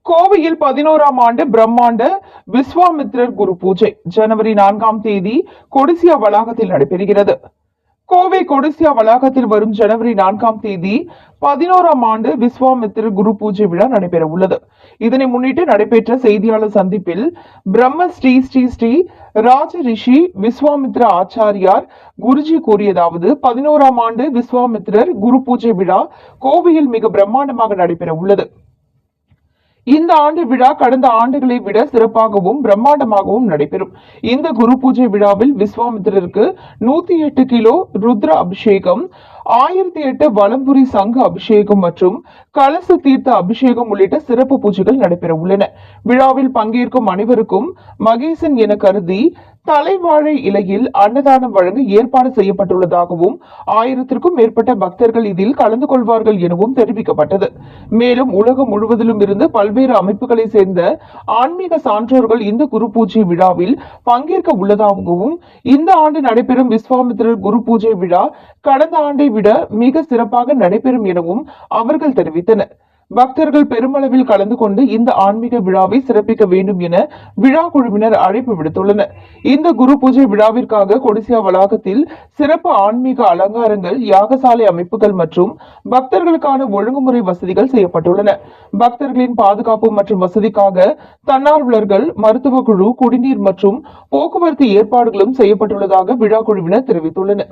கோவையில் 11ஆம் ஆண்டு பிரம்மாண்ட விஸ்வாமித்ரர் குரு பூஜை ஜனவரி 4ஆம் தேதி கொடிசியா வளாகத்தில் நடைபெறுகிறது. கோவை கொடிசியா வளாகத்தில் வரும் ஜனவரி 4ஆம் தேதி 11ஆம் ஆண்டு விஸ்வாமித்ரர் குரு பூஜை விழா நடைபெற உள்ளது. இதனை முன்னிட்டு நடைபெற்ற செய்தியாளர் சந்திப்பில் பிரம்ம ஸ்ரீ ஸ்ரீ ஸ்ரீ ராஜ ரிஷி விஸ்வாமித்ர ஆச்சாரியார் குருஜி கூறியதாவது, 11ஆம் ஆண்டு விஸ்வாமித்ரர் குரு பூஜை விழா கோவையில் மிக பிரம்மாண்டமாக நடைபெற உள்ளது. இந்த ஆண்டு விழா கடந்த ஆண்டுகளை விட சிறப்பாகவும் பிரம்மாண்டமாகவும் நடைபெறும். இந்த குரு பூஜை விழாவில் விஸ்வாமித்திரருக்கு 108 கிலோ ருத்ர அபிஷேகம், 1008 வலம்புரி சங்க அபிஷேகம் மற்றும் கலச தீர்த்த அபிஷேகம் உள்ளிட்ட சிறப்பு பூஜைகள் நடைபெற உள்ளன. விழாவில் பங்கேற்கும் அனைவருக்கும் மகேசன் என கருதி தலைவாழை இலையில் அன்னதானம் வழங்க ஏற்பாடு செய்யப்பட்டுள்ளதாகவும் 1000க்கும் மேற்பட்ட பக்தர்கள் இதில் கலந்து கொள்வார்கள் எனவும் தெரிவிக்கப்பட்டது. மேலும் உலகம் முழுவதிலும் இருந்து பல்வேறு அமைப்புகளை சேர்ந்த ஆன்மீக சான்றோர்கள் இந்த குரு பூஜை விழாவில் பங்கேற்க உள்ளதாகவும், இந்த ஆண்டு நடைபெறும் விஸ்வாமித்திரர் குரு பூஜை விழா கடந்த ஆண்டை விட மிக சிறப்பாக நடைபெறும் எனவும் அவர்கள் தெரிவித்தனர். பக்தர்கள் பெருமளவில் கலந்து கொண்டு இந்த ஆன்மீக விழாவை சிறப்பிக்க வேண்டும் என விழா குழுவினர் அழைப்பு விடுத்துள்ளனர். இந்த குரு பூஜை விழாவிற்காக கொடிசியா வளாகத்தில் சிறப்பு ஆன்மீக அலங்காரங்கள், யாகசாலை அமைப்புகள் மற்றும் பக்தர்களுக்கான ஒழுங்குமுறை வசதிகள் செய்யப்பட்டுள்ளன. பக்தர்களின் பாதுகாப்பு மற்றும் வசதிக்காக தன்னார்வலர்கள், மருத்துவ குழு, குடிநீர் மற்றும் போக்குவரத்து ஏற்பாடுகளும் செய்யப்பட்டுள்ளதாக விழா குழுவினர் தெரிவித்துள்ளனர்.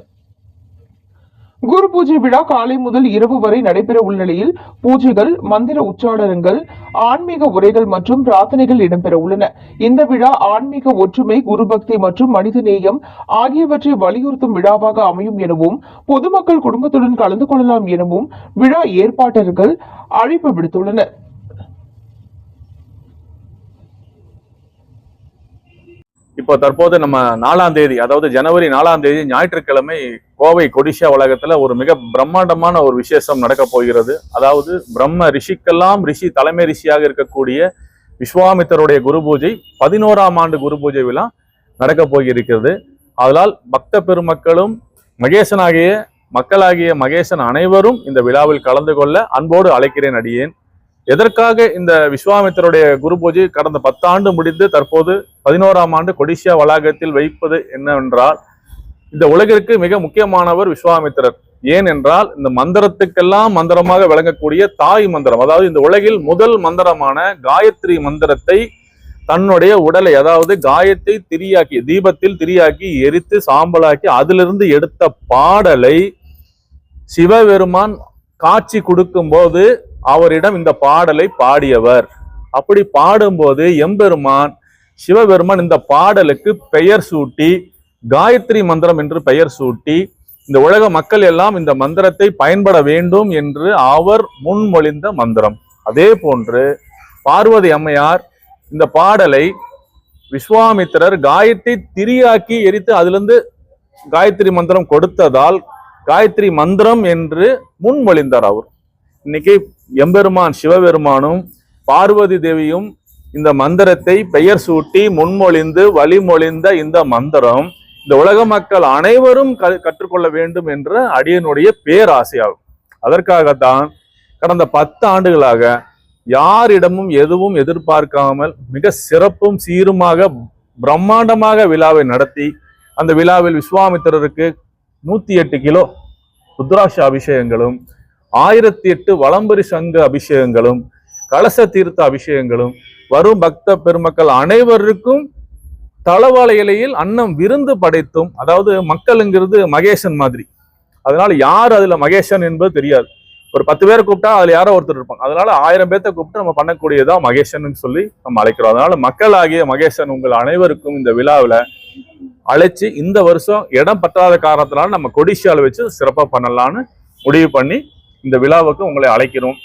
குரு பூஜை விழா காலை முதல் இரவு வரை நடைபெற உள்ள நிலையில் பூஜைகள், மந்திர உச்சாடனங்கள், ஆன்மீக உரைகள் மற்றும் பிரார்த்தனைகள் இடம்பெற உள்ளன. இந்த விழா ஆன்மீக ஒற்றுமை, குரு பக்தி மற்றும் மனித நேயம் ஆகியவற்றை வலியுறுத்தும் விழாவாக அமையும் எனவும் பொதுமக்கள் குடும்பத்துடன் கலந்து கொள்ளலாம் எனவும் விழா ஏற்பாட்டர்கள் அழைப்பு விடுத்துள்ளனர். இப்போ தற்போது நம்ம 4ஆம் தேதி, அதாவது ஜனவரி 4ஆம் தேதி ஞாயிற்றுக்கிழமை கோவை கொடிசியா வளாகத்துல ஒரு மிக பிரம்மாண்டமான ஒரு விசேஷம் நடக்க போகிறது. அதாவது பிரம்ம ரிஷிக்கெல்லாம் ரிஷி, தலைமை ரிஷியாக இருக்கக்கூடிய விஸ்வாமித்தருடைய குரு பூஜை 11ஆம் ஆண்டு குரு பூஜை விழா நடக்க போகிறது. அதனால் பக்த பெருமக்களும் மகேசனாகிய மக்களாகிய மகேசன் அனைவரும் இந்த விழாவில் கலந்து கொள்ள அன்போடு அழைக்கிறேன் அடியேன். எதற்காக இந்த விஸ்வாமித்தருடைய குரு பூஜை கடந்த 10 ஆண்டு முடிந்து தற்போது 11ஆம் ஆண்டு கொடிசியா வளாகத்தில் வைப்பது என்னவென்றால், இந்த உலகிற்கு மிக முக்கியமானவர் விஸ்வாமித்திரர். ஏன் என்றால், இந்த மந்திரத்துக்கெல்லாம் மந்திரமாக விளங்கக்கூடிய தாய் மந்திரம், அதாவது இந்த உலகில் முதல் மந்திரமான காயத்ரி மந்திரத்தை தன்னுடைய உடலை, அதாவது காயத்தை திரியாக்கி, தீபத்தில் திரியாக்கி எரித்து சாம்பலாக்கி அதிலிருந்து எடுத்த பாடலை சிவபெருமான் காட்சி கொடுக்கும் போது அவரிடம் இந்த பாடலை பாடியவர். அப்படி பாடும்போது எம்பெருமான் சிவபெருமான் இந்த பாடலுக்கு பெயர் சூட்டி காயத்ரி மந்திரம் என்று பெயர் சூட்டி இந்த உலக மக்கள் எல்லாம் இந்த மந்திரத்தை பயன்பட வேண்டும் என்று அவர் முன்மொழிந்த மந்திரம். அதே போன்று பார்வதி அம்மையார் இந்த பாடலை விஸ்வாமித்திரர் காயத்தை திரியாக்கி எரித்து அதிலிருந்து காயத்ரி மந்திரம் கொடுத்ததால் காயத்ரி மந்திரம் என்று முன்மொழிந்தார் அவர். இன்னைக்கு எம்பெருமான் சிவபெருமானும் பார்வதி தேவியும் இந்த மந்திரத்தை பெயர் சூட்டி முன்மொழிந்து வழிமொழிந்த இந்த மந்திரம் இந்த உலக மக்கள் அனைவரும் கற்றுக்கொள்ள வேண்டும் என்ற அடியனுடைய பேராசையாகும். அதற்காகத்தான் கடந்த 10 ஆண்டுகளாக யாரிடமும் எதுவும் எதிர்பார்க்காமல் மிக சிறப்பும் சீருமாக பிரம்மாண்டமாக விழாவை நடத்தி அந்த விழாவில் விஸ்வாமித்திரருக்கு 108 கிலோ ருத்ராட்ச அபிஷேகங்களும், 1008 வலம்புரி சங்க அபிஷேகங்களும், கலச தீர்த்த அபிஷேகங்களும், வரும் பக்த பெருமக்கள் அனைவருக்கும் தளவாழை இலையில் அன்னம் விருந்து படைத்தும், அதாவது மக்களுங்கிறது மகேசன் மாதிரி, அதனால யார் அதுல மகேசன் என்பது தெரியாது. ஒரு 10 பேரை கூப்பிட்டா அதுல யாரோ ஒருத்தர் இருப்பாங்க. அதனால 1000 பேர்த்த கூப்பிட்டு நம்ம பண்ணக்கூடியதா மகேசன் சொல்லி நம்ம அழைக்கிறோம். அதனால மக்களாகிய மகேசன் உங்கள் அனைவருக்கும் இந்த விழாவில அழைச்சு, இந்த வருஷம் இடம் பற்றாத காரணத்தினால நம்ம கொடிசியால வச்சு சிறப்பா பண்ணலான்னு முடிவு பண்ணி இந்த விழாவுக்கு உங்களை அழைக்கிறோம்.